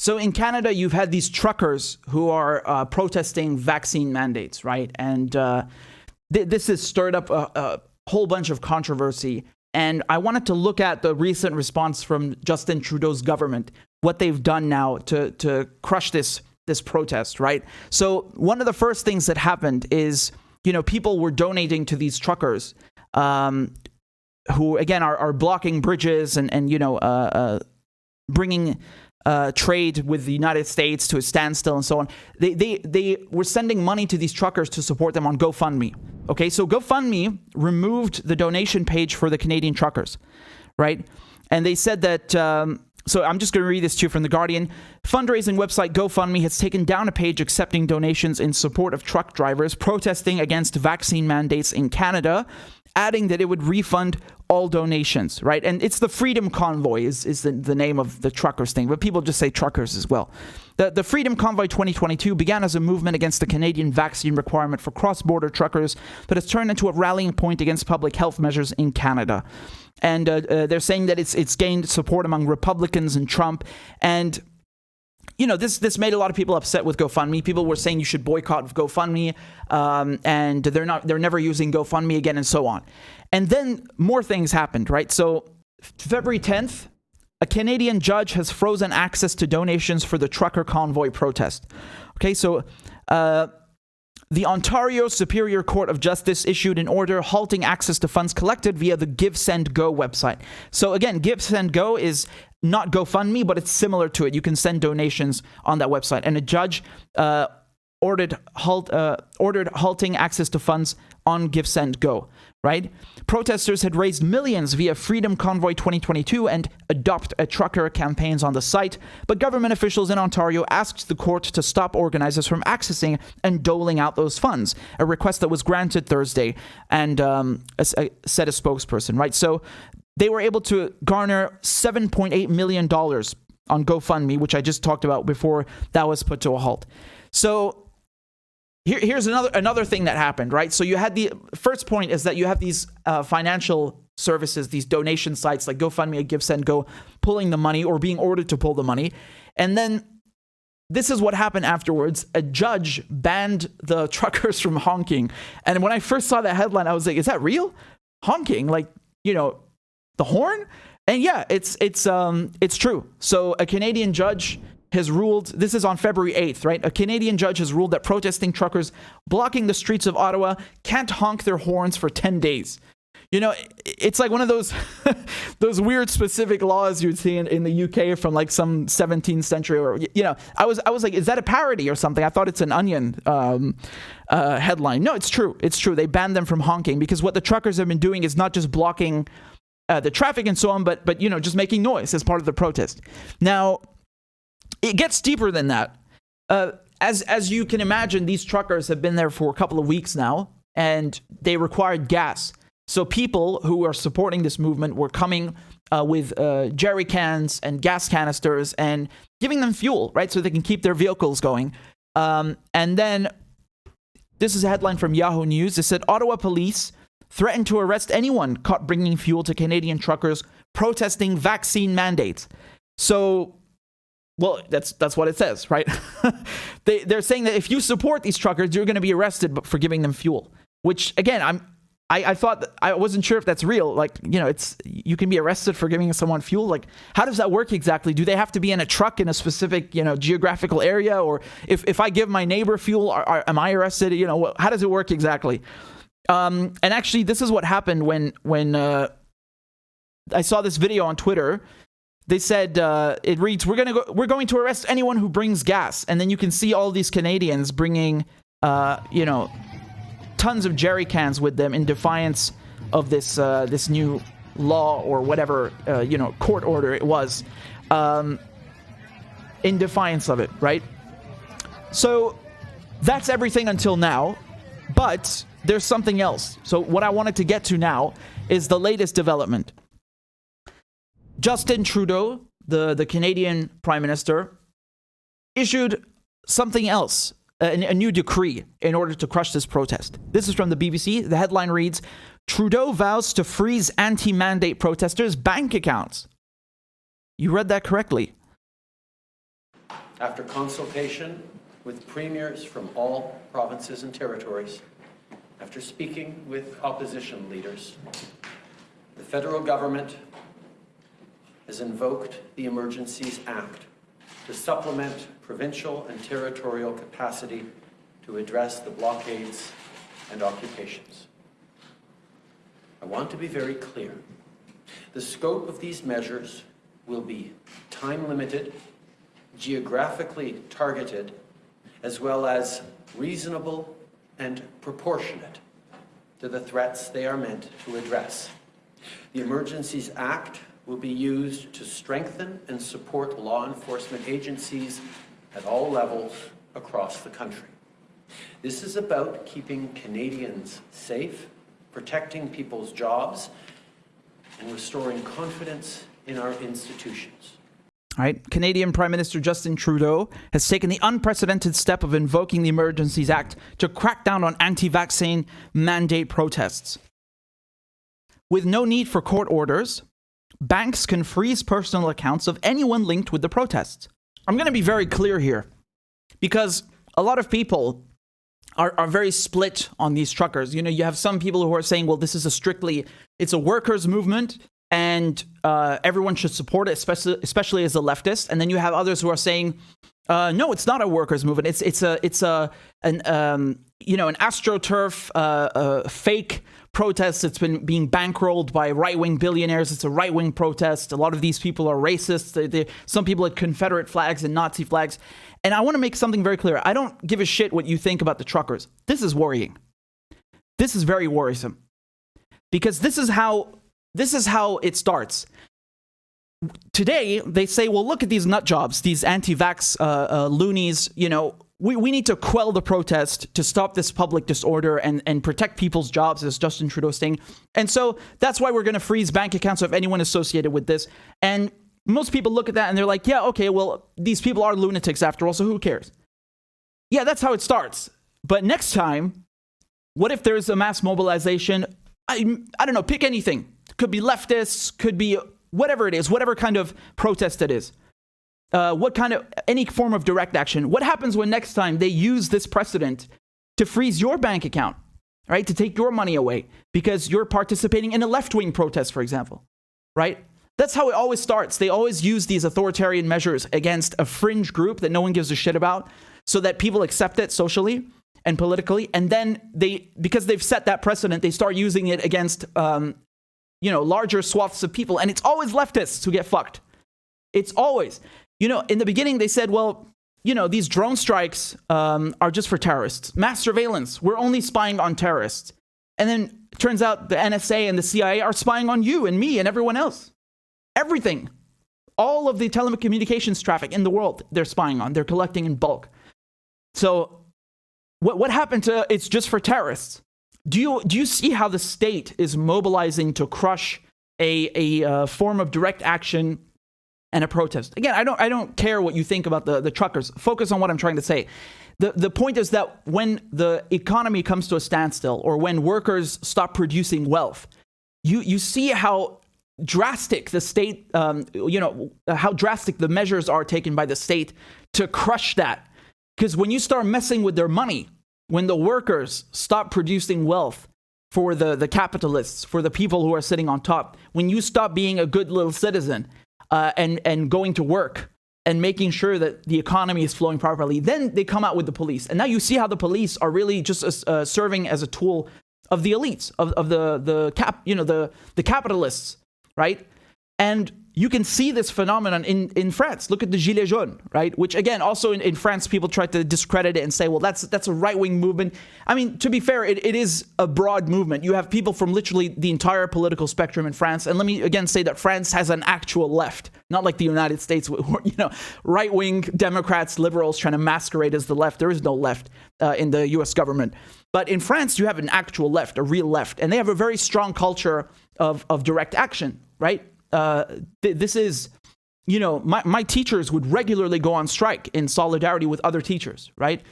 So in Canada, you've had these truckers who are protesting vaccine mandates, right? And this has stirred up a whole bunch of controversy. And I wanted to look at the recent response from Justin Trudeau's government, what they've done now to crush this protest, right? So one of the first things that happened is, people were donating to these truckers who, again, are blocking bridges and bringing trade with the United States to a standstill and so on. They were sending money to these truckers to support them on GoFundMe. Okay, so GoFundMe removed the donation page for the Canadian truckers, right? And they said that, so I'm just going to read this to you from The Guardian. Fundraising website GoFundMe has taken down a page accepting donations in support of truck drivers protesting against vaccine mandates in Canada, adding that it would refund all donations, right? And it's the Freedom Convoy is the name of the truckers thing, but people just say truckers as well. The Freedom Convoy 2022 began as a movement against the Canadian vaccine requirement for cross-border truckers, but has turned into a rallying point against public health measures in Canada. And they're saying that it's gained support among Republicans and Trump. And this made a lot of people upset with GoFundMe. People were saying you should boycott GoFundMe, and they're never using GoFundMe again, and so on. And then more things happened, right? So February 10th, a Canadian judge has frozen access to donations for the trucker convoy protest. Okay, so the Ontario Superior Court of Justice issued an order halting access to funds collected via the GiveSendGo website. So again, GiveSendGo is not GoFundMe, but it's similar to it. You can send donations on that website. And a judge ordered halting access to funds on GiveSendGo, right? Protesters had raised millions via Freedom Convoy 2022 and Adopt a Trucker campaigns on the site, but government officials in Ontario asked the court to stop organizers from accessing and doling out those funds, a request that was granted Thursday, and said a spokesperson, right? So they were able to garner $7.8 million on GoFundMe, which I just talked about before that was put to a halt. So here's another thing that happened, right? So you had the first point is that you have these financial services, these donation sites like GoFundMe and GiveSendGo pulling the money or being ordered to pull the money. And then this is what happened afterwards. A judge banned the truckers from honking. And when I first saw that headline, I was like, is that real? Honking? Like, the horn? And yeah, it's true. So a Canadian judge has ruled, this is on February 8th, right? A Canadian judge has ruled that protesting truckers blocking the streets of Ottawa can't honk their horns for 10 days. It's like one of those those weird specific laws you'd see in the UK from like some 17th century, or I was like, is that a parody or something? I thought it's an Onion headline. No, it's true. It's true. They banned them from honking because what the truckers have been doing is not just blocking the traffic and so on, but just making noise as part of the protest. Now, it gets deeper than that. As you can imagine, these truckers have been there for a couple of weeks now, and they required gas. So people who are supporting this movement were coming with jerry cans and gas canisters and giving them fuel, right, so they can keep their vehicles going. And then, this is a headline from Yahoo News. It said, Ottawa police threatened to arrest anyone caught bringing fuel to Canadian truckers protesting vaccine mandates. So, well, that's what it says, right? They're saying that if you support these truckers, you're going to be arrested for giving them fuel. Which, again, I thought I wasn't sure if that's real. Like, you can be arrested for giving someone fuel. Like, how does that work exactly? Do they have to be in a truck in a specific, geographical area? Or if I give my neighbor fuel, am I arrested? How does it work exactly? And actually, this is what happened when I saw this video on Twitter. They said, it reads, we're going to arrest anyone who brings gas. And then you can see all these Canadians bringing, tons of jerry cans with them in defiance of this new law or whatever, court order it was, in defiance of it, right? So that's everything until now, but there's something else. So what I wanted to get to now is the latest development. Justin Trudeau, the Canadian Prime Minister, issued something else, a new decree in order to crush this protest. This is from the BBC. The headline reads, Trudeau vows to freeze anti-mandate protesters' bank accounts. You read that correctly. after consultation with premiers from all provinces and territories, after speaking with opposition leaders, the federal government has invoked the Emergencies Act to supplement provincial and territorial capacity to address the blockades and occupations. I want to be very clear. The scope of these measures will be time-limited, geographically targeted, as well as reasonable and proportionate to the threats they are meant to address. The Emergencies Act will be used to strengthen and support law enforcement agencies at all levels across the country. This is about keeping Canadians safe, protecting people's jobs, and restoring confidence in our institutions. All right. Canadian Prime Minister Justin Trudeau has taken the unprecedented step of invoking the Emergencies Act to crack down on anti-vaccine mandate protests. With no need for court orders, banks can freeze personal accounts of anyone linked with the protests. I'm going to be very clear here, because a lot of people are very split on these truckers. You know, you have some people who are saying, well, this is it's a workers' movement, and everyone should support it, especially as a leftist. And then you have others who are saying, no, it's not a workers' movement. It's an AstroTurf fake protest. It's been being bankrolled by right-wing billionaires. It's a right-wing protest. A lot of these people are racist. Some people had Confederate flags and Nazi flags. And I want to make something very clear. I don't give a shit what you think about the truckers. This is worrying. This is very worrisome, because this is how it starts. Today, they say, well, look at these nut jobs, these anti-vax loonies. You know, we need to quell the protest to stop this public disorder and protect people's jobs, as Justin Trudeau is saying. And so that's why we're going to freeze bank accounts of anyone associated with this. And most people look at that and they're like, yeah, okay, well, these people are lunatics after all, so who cares? Yeah, that's how it starts. But next time, what if there's a mass mobilization? I don't know, pick anything. Could be leftists, could be whatever it is, whatever kind of protest it is. Any form of direct action. What happens when next time they use this precedent to freeze your bank account, right? To take your money away because you're participating in a left-wing protest, for example, right? That's how it always starts. They always use these authoritarian measures against a fringe group that no one gives a shit about so that people accept it socially and politically. And then because they've set that precedent, they start using it against, larger swaths of people. And it's always leftists who get fucked. It's always. In the beginning, they said, well, these drone strikes are just for terrorists. Mass surveillance, we're only spying on terrorists. And then it turns out the NSA and the CIA are spying on you and me and everyone else. Everything. All of the telecommunications traffic in the world, they're spying on. They're collecting in bulk. So what happened to it's just for terrorists? Do you see how the state is mobilizing to crush a form of direct action and a protest? Again, I don't care what you think about the truckers. Focus on what I'm trying to say. The point is that when the economy comes to a standstill or when workers stop producing wealth, you see how drastic the state, how drastic the measures are taken by the state to crush that. Because when you start messing with their money, when the workers stop producing wealth for the capitalists, for the people who are sitting on top, when you stop being a good little citizen and going to work and making sure that the economy is flowing properly, then they come out with the police. And now you see how the police are really just serving as a tool of the elites, of the capitalists, right? And you can see this phenomenon in France. Look at the Gilets jaunes, right? Which again, also in France, people try to discredit it and say, well, that's a right-wing movement. I mean, to be fair, it is a broad movement. You have people from literally the entire political spectrum in France. And let me again say that France has an actual left, not like the United States, where, right-wing Democrats, liberals trying to masquerade as the left. There is no left in the US government. But in France, you have an actual left, a real left. And they have a very strong culture of direct action, right? This is, my teachers would regularly go on strike in solidarity with other teachers, right?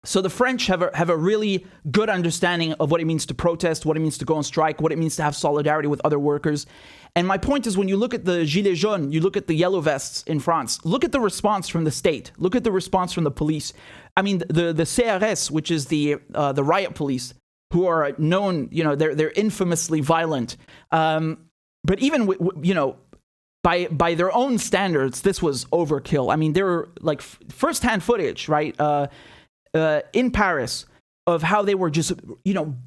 So the French have a really good understanding of what it means to protest, what it means to go on strike, what it means to have solidarity with other workers. And my point is, when you look at the Gilets jaunes, you look at the yellow vests in France, look at the response from the state, look at the response from the police. I mean, the CRS, which is the riot police, who are known, they're infamously violent. But even, by their own standards, this was overkill. I mean, there were like firsthand footage, right, in Paris of how they were just,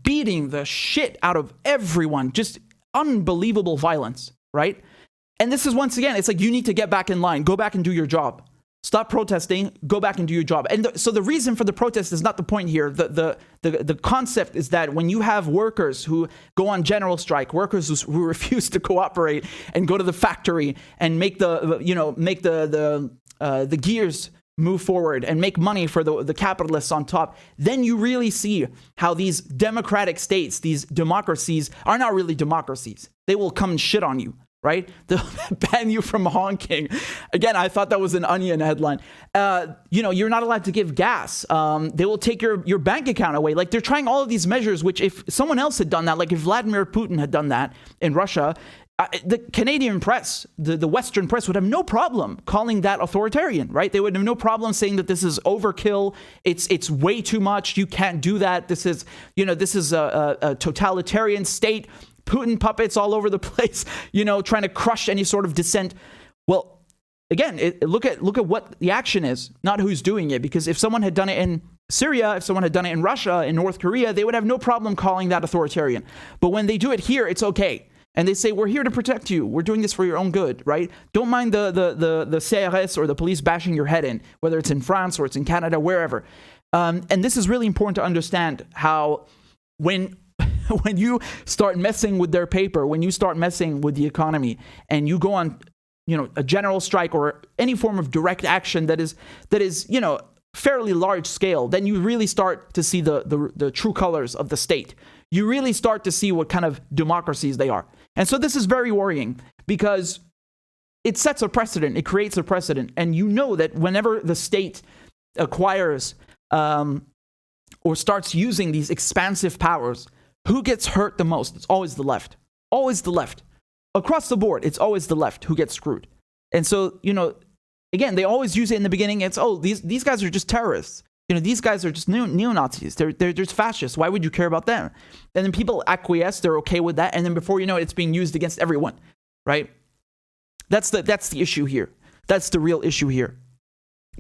beating the shit out of everyone, just unbelievable violence, right? And this is, once again, it's like, you need to get back in line, go back and do your job. Stop protesting, go back and do your job. And so the reason for the protest is not the point here. The concept is that when you have workers who go on general strike, workers who refuse to cooperate and go to the factory and make the gears move forward and make money for the capitalists on top, then you really see how these democratic states, these democracies, are not really democracies. They will come and shit on you, right? They'll ban you from honking. Again, I thought that was an Onion headline. You're not allowed to give gas. They will take your bank account away. Like, they're trying all of these measures, which if someone else had done that, like if Vladimir Putin had done that in Russia, the Canadian press, the Western press, would have no problem calling that authoritarian, right? They would have no problem saying that this is overkill. It's way too much. You can't do that. This is a totalitarian state. Putin puppets all over the place, trying to crush any sort of dissent. Well, again, look at what the action is, not who's doing it. Because if someone had done it in Syria, if someone had done it in Russia, in North Korea, they would have no problem calling that authoritarian. But when they do it here, it's okay. And they say, we're here to protect you. We're doing this for your own good, right? Don't mind the CRS or the police bashing your head in, whether it's in France or it's in Canada, wherever. And this is really important to understand how when you start messing with their paper, when you start messing with the economy, and you go on, a general strike or any form of direct action that is fairly large scale, then you really start to see the true colors of the state. You really start to see what kind of democracies they are. And so this is very worrying because it sets a precedent. It creates a precedent. And you know that whenever the state acquires or starts using these expansive powers, who gets hurt the most? It's always the left. Always the left. Across the board, it's always the left who gets screwed. And so, again, they always use it in the beginning. It's, these guys are just terrorists. These guys are just neo-Nazis. They're just fascists. Why would you care about them? And then people acquiesce. They're okay with that. And then before you know it, it's being used against everyone, right? That's the issue here. That's the real issue here.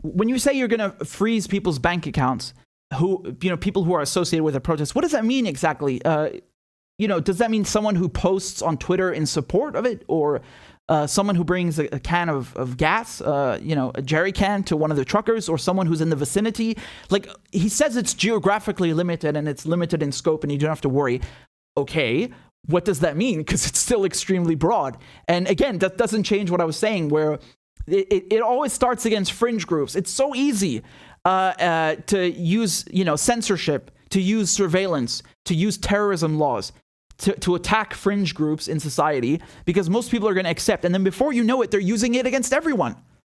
When you say you're going to freeze people's bank accounts, people who are associated with a protest, what does that mean exactly? Does that mean someone who posts on Twitter in support of it, or someone who brings a can of gas, a jerry can to one of the truckers, or someone who's in the vicinity? Like, he says it's geographically limited and it's limited in scope and you don't have to worry. Okay, what does that mean? Because it's still extremely broad. And again, that doesn't change what I was saying, where it always starts against fringe groups. It's so easy to use, censorship, to use surveillance, to use terrorism laws, to attack fringe groups in society, because most people are going to accept. And then before you know it, they're using it against everyone,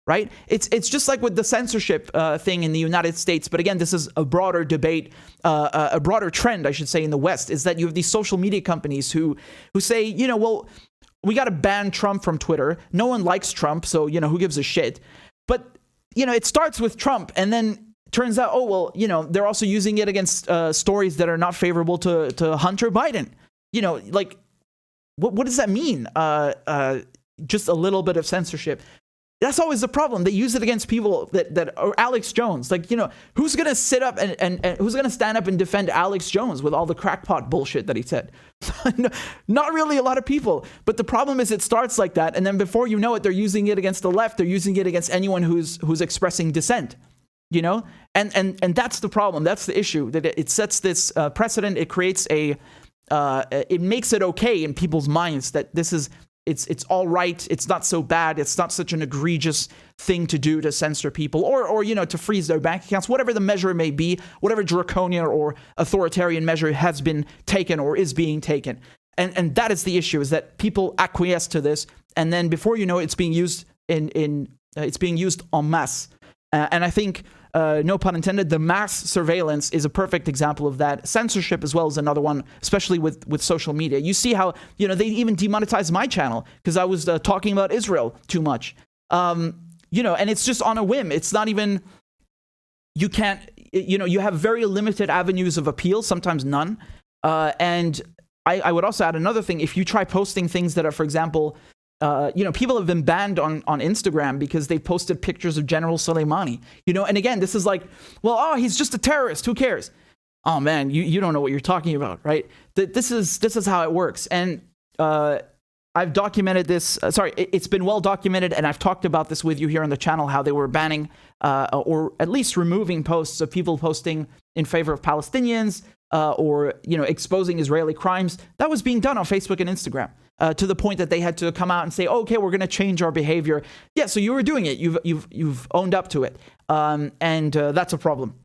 right? It's just like with the censorship thing in the United States. But again, this is a broader debate, a broader trend, I should say, in the West, is that you have these social media companies who say, well, we got to ban Trump from Twitter. No one likes Trump, so, who gives a shit? But, it starts with Trump, and then turns out, they're also using it against stories that are not favorable to Hunter Biden. What does that mean? Just a little bit of censorship. That's always the problem. They use it against people that are Alex Jones. Who's going to sit up and who's going to stand up and defend Alex Jones with all the crackpot bullshit that he said? Not really a lot of people. But the problem is it starts like that. And then before you know it, they're using it against the left. They're using it against anyone who's expressing dissent. And that's the problem. That's the issue. That it sets this precedent. It creates it makes it okay in people's minds that this is, it's all right. It's not so bad. It's not such an egregious thing to do, to censor people or to freeze their bank accounts, whatever the measure may be, whatever draconian or authoritarian measure has been taken or is being taken. And that is the issue, is that people acquiesce to this. And then before you know it, it's being used it's being used en masse. And I think no pun intended, the mass surveillance is a perfect example of that. Censorship as well is another one, especially with social media. You see how, they even demonetized my channel because I was talking about Israel too much. And it's just on a whim. It's not even, you can't, you have very limited avenues of appeal, sometimes none. And I would also add another thing. If you try posting things that are, for example, people have been banned on Instagram because they posted pictures of General Soleimani, and again, this is like, well, he's just a terrorist. Who cares? Oh man, you don't know what you're talking about, right? This is how it works. And I've documented this. It's been well documented, and I've talked about this with you here on the channel, how they were banning or at least removing posts of people posting in favor of Palestinians or, exposing Israeli crimes. That was being done on Facebook and Instagram. To the point that they had to come out and say, okay, we're going to change our behavior. Yeah, so you were doing it. You've owned up to it. And that's a problem.